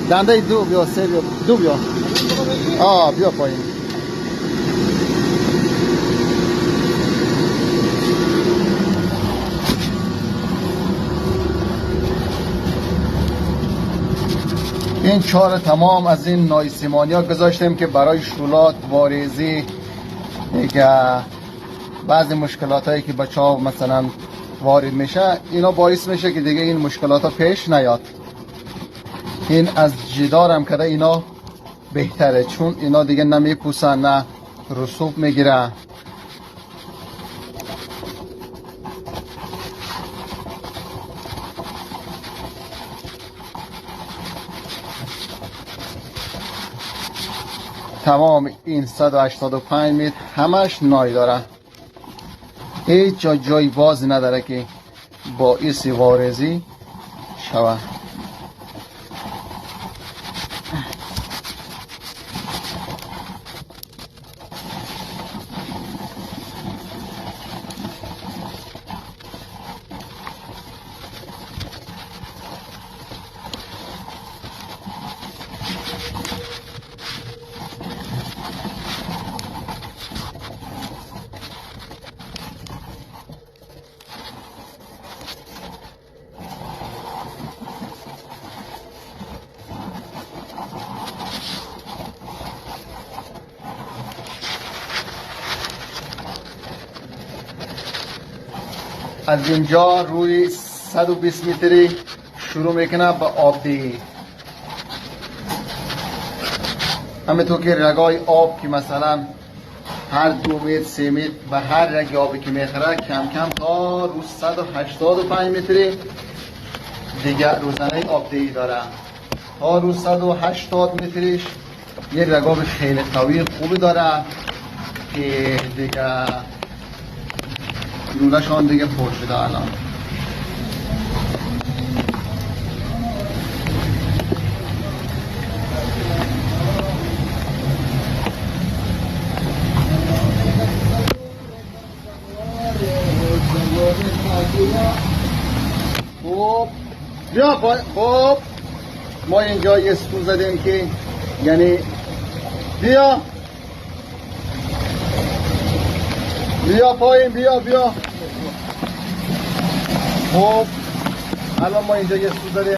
دنده دو بیا، سه بیا، دو بیا. بیا پایین. این چهار تمام از این نایسیمانی ها گذاشتیم که برای شولات، واریزی، دیگه بعضی مشکلات هایی که بچه ها مثلا وارد میشه، اینا باعث میشه که دیگه این مشکلات ها پیش نیاد. این از جدار هم کرده اینا بهتره، چون اینا دیگه نمیپوسن نه رسوب میگیره. تمام این 185 متر همش نای داره، هیچ جای باز نداره که باعث وارزی شوه. از اینجا روی 120 متری شروع میکنه به آب دهی. همینطور که رگای آب که مثلا هر 2 متر 3 متر به هر رگ آبی که میخوره کم کم تا روز 185 متری دیگه روزانه آب دهی داره. تا روز 180 متریش یه رگاب خیلی قوی خوبی داره که دیگه لوله‌شان دیگه پر شده الان. خب بیا خب ما اینجا یه ستون زدیم که یعنی بیا پایین، بیا. خب الان ما اینجا یه ستون زدیم.